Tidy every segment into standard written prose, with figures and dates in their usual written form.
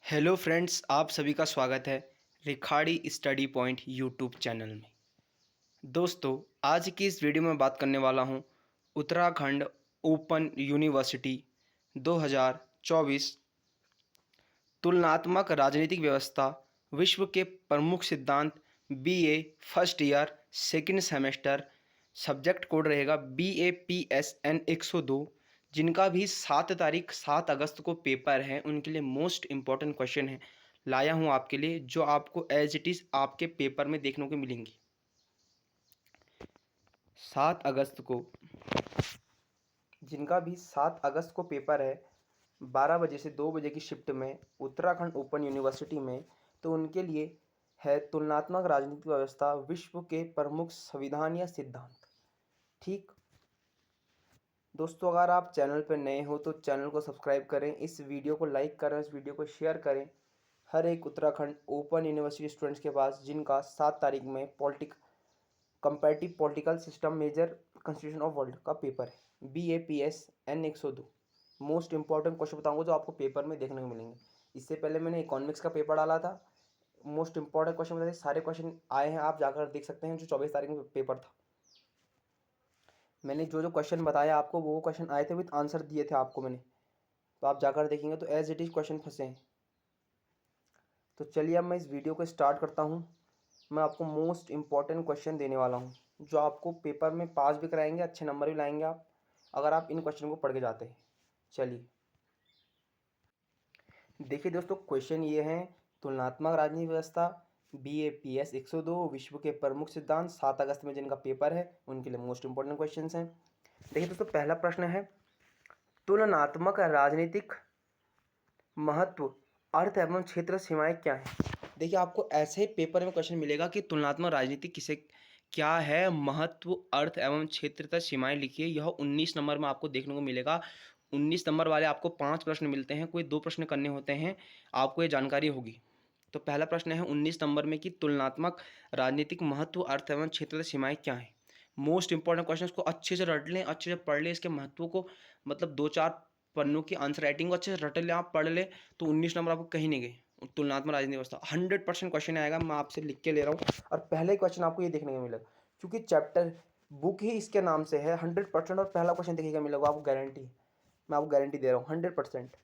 Hello friends, आप सभी का स्वागत है Rikhari study point YouTube channel में। दोस्तों, आज की इस वीडियो में बात करने वाला हूं उत्तराखंड ओपन यूनिवर्सिटी 2024 तुलनात्मक राजनीतिक व्यवस्था विश्व के प्रमुख सिद्धांत BA first year second semester. Subject code रहेगा BAPSN 102। जिनका भी 7 अगस्त को पेपर है उनके लिए मोस्ट इम्पॉर्टेंट क्वेश्चन है लाया हूँ आपके लिए, जो आपको एज इट इज़ आपके पेपर में देखने को मिलेंगी। 7 अगस्त को जिनका भी 7 अगस्त को पेपर है 12 बजे से 2 बजे की शिफ्ट में उत्तराखंड ओपन यूनिवर्सिटी में, तो उनके लिए है तुलनात्मक राजनीतिक व्यवस्था विश्व के प्रमुख संविधान या सिद्धांत। ठीक दोस्तों, अगर आप चैनल पर नए हो तो चैनल को सब्सक्राइब करें, इस वीडियो को लाइक करें, इस वीडियो को शेयर करें हर एक उत्तराखंड ओपन यूनिवर्सिटी स्टूडेंट्स के पास जिनका 7 तारीख में comparative political system major constitution of world का पेपर है BAPSN 102। मोस्ट इंपॉर्टेंट क्वेश्चन बताऊंगा जो आपको पेपर में देखने को मिलेंगे। इससे पहले मैंने इकोनॉमिक्स का पेपर डाला था, मोस्ट इंपॉर्टेंट क्वेश्चन बताए, सारे क्वेश्चन आए हैं, आप जाकर देख सकते हैं। जो 24 तारीख में पेपर था, मैंने जो जो क्वेश्चन बताया आपको वो क्वेश्चन आए थे, विद आंसर दिए थे आपको मैंने, तो आप जाकर देखेंगे तो एज इट इज़ क्वेश्चन फंसे हैं। तो चलिए अब मैं इस वीडियो को स्टार्ट करता हूँ। मैं आपको मोस्ट इम्पॉर्टेंट क्वेश्चन देने वाला हूँ जो आपको पेपर में पास भी कराएंगे, अच्छे नंबर भी लाएंगे आप, अगर आप इन क्वेश्चन को पढ़ के जाते हैं। चलिए देखिए दोस्तों, क्वेश्चन ये हैं तुलनात्मक राजनीतिक व्यवस्था BAPS 102 विश्व के प्रमुख सिद्धांत। 7 अगस्त में जिनका पेपर है उनके लिए मोस्ट इंपॉर्टेंट क्वेश्चन हैं। देखिए दोस्तों, पहला प्रश्न है तुलनात्मक राजनीतिक महत्व अर्थ एवं क्षेत्र सीमाएं क्या है। देखिए, आपको ऐसे ही पेपर में क्वेश्चन मिलेगा कि तुलनात्मक राजनीति किसे क्या है, महत्व, अर्थ एवं क्षेत्र तथा सीमाएं लिखिए। यह 19 नंबर में आपको देखने को मिलेगा। 19 नंबर वाले आपको 5 प्रश्न मिलते हैं, कोई 2 प्रश्न करने होते हैं, आपको ये जानकारी होगी। तो पहला प्रश्न है 19 नंबर में कि तुलनात्मक राजनीतिक महत्व, अर्थ एवं क्षेत्र तथा सीमाएं क्या है। मोस्ट इंपॉर्टेंट क्वेश्चन को अच्छे से रट लें, अच्छे से पढ़ लें, इसके महत्व को, मतलब 2-4 पन्नों की आंसर राइटिंग को अच्छे से रट लें, आप पढ़ लें तो 19 नंबर आपको कहीं नहीं गए। तुलनात्मक राजनीतिक व्यवस्था 100% क्वेश्चन आएगा, मैं आपसे लिख के ले रहा हूँ। और पहले क्वेश्चन आपको ये देखने को मिलेगा क्योंकि चैप्टर बुक ही इसके नाम से है 100%, और पहला क्वेश्चन देखने को मिलेगा, आपको गारंटी, मैं आपको गारंटी दे रहा हूँ 100%।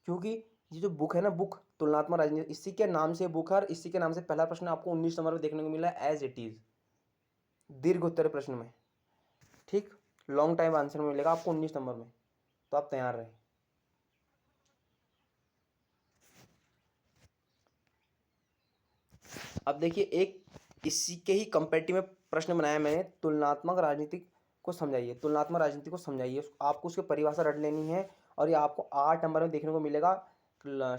क्योंकि ये जो बुक है ना, बुक तुलनात्मक राजनीति, इसी के नाम से बुक है और इसी के नाम से पहला प्रश्न आपको 19 नंबर में देखने को मिला है एज इट इज, दीर्घ उत्तर प्रश्न में। ठीक, लॉन्ग टाइम आंसर में मिलेगा आपको 19 नंबर में, तो आप तैयार रहें। अब देखिए, एक इसी के ही कंपेरेटिव में प्रश्न बनाया मैंने, तुलनात्मक राजनीति को समझाइए। तुलनात्मक राजनीति को समझाइए, आपको उसकी परिभाषा रट लेनी है और ये आपको 8 नंबर में देखने को मिलेगा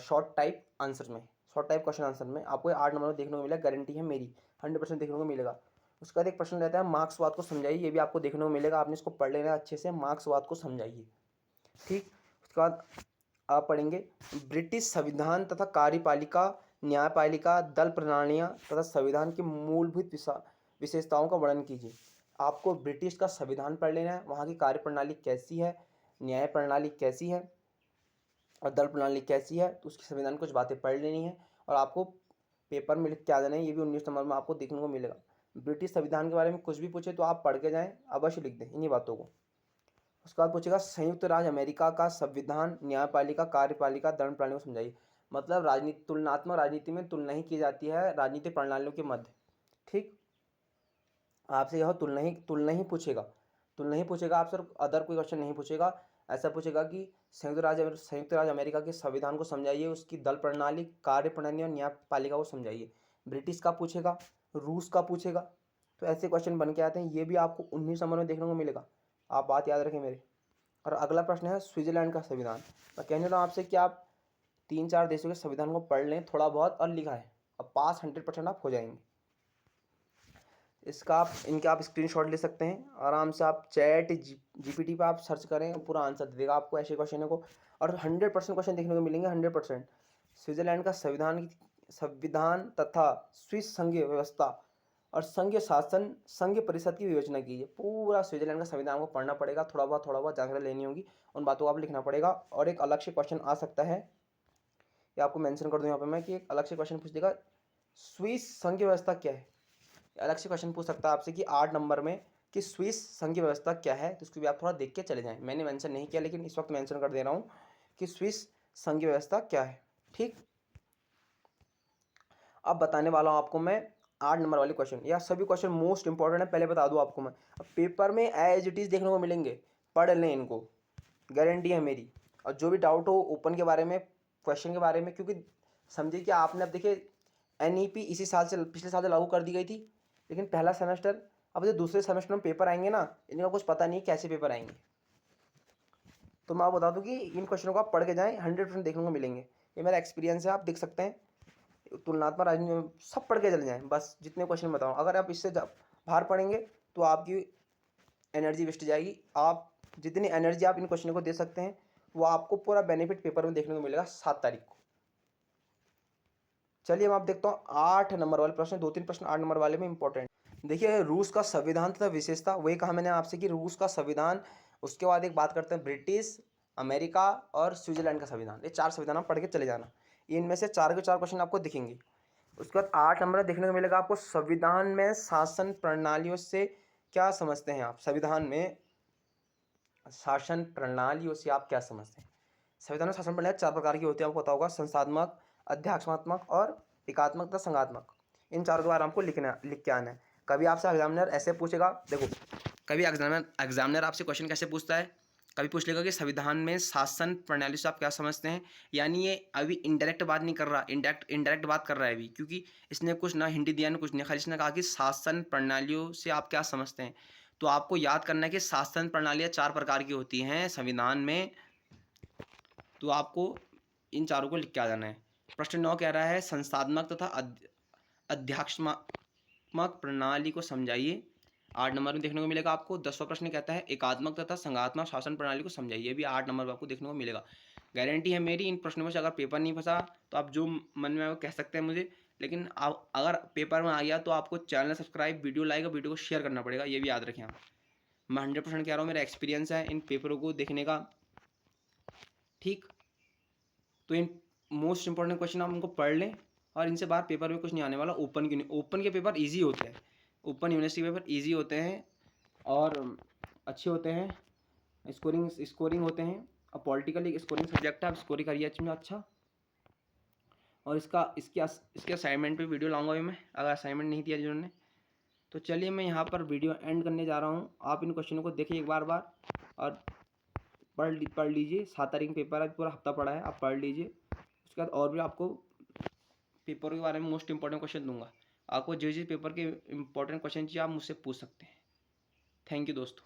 शॉर्ट टाइप आंसर में, शॉर्ट टाइप क्वेश्चन आंसर में आपको 8 नंबर में देखने को मिलेगा, गारंटी है मेरी, 100% देखने को मिलेगा। उसके बाद एक प्रश्न रहता है मार्क्सवाद को समझाइए, ये भी आपको देखने को मिलेगा, आपने इसको पढ़ लेना अच्छे से, मार्क्सवाद को समझाइए। ठीक, उसके बाद आप पढ़ेंगे ब्रिटिश संविधान तथा कार्यपालिका, न्यायपालिका, दल प्रणालियाँ तथा संविधान की मूलभूत विशेषताओं का वर्णन कीजिए। आपको ब्रिटिश का संविधान पढ़ लेना है, वहाँ की कार्यप्रणाली कैसी है, न्याय प्रणाली कैसी है और दल प्रणाली कैसी है, तो उसकी संविधान कुछ बातें पढ़ लेनी है और आपको पेपर में लिख के आ जाना है। ये भी 19 नंबर में आपको देखने को मिलेगा। ब्रिटिश संविधान के बारे में कुछ भी पूछे तो आप पढ़ के जाएँ, अवश्य लिख दें इन्हीं बातों को। उसके बाद पूछेगा संयुक्त राज्य अमेरिका का संविधान, न्यायपालिका, कार्यपालिका, दंड प्रणाली को समझाइए। मतलब राजनीति, तुलनात्मक राजनीति में तुलना ही की जाती है राजनीतिक प्रणालियों के मध्य। ठीक, आपसे यह तुलना ही पूछेगा आपसे, अदर कोई क्वेश्चन नहीं पूछेगा। ऐसा पूछेगा कि संयुक्त राज्य अमेरिका के संविधान को समझाइए, उसकी दल प्रणाली, कार्य प्रणाली और न्यायपालिका को समझाइए। ब्रिटिश का पूछेगा, रूस का पूछेगा, तो ऐसे क्वेश्चन बन के आते हैं। ये भी आपको 19 नंबर में देखने को मिलेगा, आप बात याद रखें मेरे। और अगला प्रश्न है स्विट्जरलैंड का संविधान। मैं कहने रहा हूँ आपसे कि आप 3-4 देशों के संविधान को पढ़ लें थोड़ा बहुत और लिखा है, अब पास 100% आप हो जाएंगे। इसका आप स्क्रीनशॉट ले सकते हैं आराम से, आप चैट GPT पे आप सर्च करें, पूरा आंसर दे देगा आपको ऐसे क्वेश्चन को, और 100% क्वेश्चन देखने को मिलेंगे 100%। स्विट्जरलैंड का संविधान तथा स्विस संघीय व्यवस्था और संघीय शासन, संघीय परिषद की विवेचना कीजिए। पूरा स्विट्जरलैंड का संविधान को पढ़ना पड़ेगा, थोड़ा बहुत जानकारी लेनी होगी, उन बातों को आप लिखना पड़ेगा। और एक अलग से क्वेश्चन आ सकता है ये आपको मेंशन कर दूँ यहाँ पे मैं कि एक अलग से क्वेश्चन पूछ देगा, स्विस संघ व्यवस्था क्या है। अलग से क्वेश्चन पूछ सकता है आपसे कि 8 नंबर में कि स्विस संघ व्यवस्था क्या है, तो उसको भी आप थोड़ा देख के चले जाएं। मैंने मेंशन नहीं किया लेकिन इस वक्त मेंशन कर दे रहा हूँ कि स्विस संघ व्यवस्था क्या है। ठीक, अब बताने वाला हूँ आपको मैं 8 नंबर वाले क्वेश्चन। यह सभी क्वेश्चन मोस्ट इंपॉर्टेंट है, पहले बता दूँ आपको मैं। अब पेपर में एज इट इज़ देखने को मिलेंगे, पढ़ लें इनको, गारंटी है मेरी। और जो भी डाउट हो ओपन के बारे में, क्वेश्चन के बारे में, क्योंकि समझिए कि आपने अब देखिए एनईपी इसी साल से, पिछले साल से लागू कर दी गई थी, लेकिन पहला सेमेस्टर, अब जो दूसरे सेमेस्टर में पेपर आएंगे ना, इनका कुछ पता नहीं कैसे पेपर आएंगे। तो मैं आपको बता दूं कि इन क्वेश्चनों को आप पढ़ के जाएं, 100% देखने को मिलेंगे। ये मेरा एक्सपीरियंस है, आप देख सकते हैं। तुलनात्मक राजनीति में सब पढ़ के चले जाएं, बस जितने क्वेश्चन बताऊँ। अगर आप इससे बाहर पढ़ेंगे तो आपकी एनर्जी वेस्ट जाएगी। आप जितनी एनर्जी आप इन क्वेश्चनों को दे सकते हैं, वो आपको पूरा बेनिफिट पेपर में देखने को मिलेगा 7 तारीख को। चलिए मैं आप देखता हूँ 8 नंबर वाले प्रश्न, 2-3 प्रश्न 8 नंबर वाले में इंपॉर्टेंट। देखिए, रूस का संविधान तथा विशेषता, वही कहा मैंने आपसे कि रूस का संविधान, उसके बाद एक बात करते हैं ब्रिटिश, अमेरिका और स्विट्जरलैंड का संविधान। ये 4 संविधान आप पढ़ के चले जाना, इनमें से 4 के 4 क्वेश्चन आपको दिखेंगे। उसके बाद 8 नंबर देखने को मिलेगा आपको संविधान में शासन प्रणालियों से क्या समझते हैं आप। संविधान में शासन प्रणालियों से आप क्या समझते हैं। संविधान में शासन प्रणाली 4 प्रकार की होती है, आपको पता होगा, संस्थात्मक, अध्यात्मात्मक और एकात्मक तथा संघात्मक। इन चारों के बारे में आपको लिख के आना है। कभी आपसे एग्जामिनर ऐसे पूछेगा, देखो कभी एग्जामिनर आपसे क्वेश्चन कैसे पूछता है, कभी पूछ लेगा कि संविधान में शासन प्रणाली से आप क्या समझते हैं। यानी ये अभी इनडायरेक्ट बात नहीं कर रहा, इनडायरेक्ट बात कर रहा है अभी, क्योंकि इसने कुछ ना हिंदी दिया ना कुछ नहीं, खाली इसने कहा कि शासन प्रणालियों से आप क्या समझते हैं। तो आपको याद करना है कि शासन प्रणालियाँ 4 प्रकार की होती हैं संविधान में, तो आपको इन चारों को लिख के आ जाना है। प्रश्न 9 कह रहा है संस्थात्मक तथा अध्यात्मात्मक प्रणाली को समझाइए। 8 नंबर में देखने को मिलेगा आपको। 10वां प्रश्न कहता है एकात्मक तथा संघात्मक शासन प्रणाली को समझाइए, भी 8 नंबर में आपको देखने को मिलेगा। गारंटी है मेरी, इन प्रश्नों में से अगर पेपर नहीं फंसा तो आप जो मन में आए वो कह सकते हैं मुझे, लेकिन आप अगर पेपर में आ गया तो आपको चैनल सब्सक्राइब, वीडियो लाइक और वीडियो को शेयर करना पड़ेगा, ये भी याद रखें आप। मैं 100% कह रहा हूँ, मेरा एक्सपीरियंस है इन पेपरों को देखने का। ठीक, तो इन मोस्ट इंपॉर्टेंट क्वेश्चन आप उनको पढ़ लें, और इनसे बाहर पेपर में कुछ नहीं आने वाला। ओपन के नहीं, ओपन के पेपर ईजी होते हैं, ओपन यूनिवर्सिटी के पेपर ईजी होते हैं और अच्छे होते हैं, स्कोरिंग होते हैं। अब पॉलिटिकल एक स्कोरिंग सब्जेक्ट है, आप स्कोरिंग करिए अच्छा। और इसके असाइनमेंट पे वीडियो लाऊंगा भी मैं, अगर असाइनमेंट नहीं दिया जिन्होंने। तो चलिए मैं यहाँ पर वीडियो एंड करने जा रहा हूँ। आप इन क्वेश्चनों को देखिए एक बार और पढ़ लीजिए। 7 तारीख पेपर है, पूरा हफ्ता पड़ा है, आप पढ़ लीजिए। उसके बाद और भी आपको पेपर के बारे में मोस्ट इंपॉर्टेंट क्वेश्चन दूंगा। आपको जो पेपर के इंपॉर्टेंट क्वेश्चन चाहिए आप मुझसे पूछ सकते हैं। थैंक यू दोस्तों।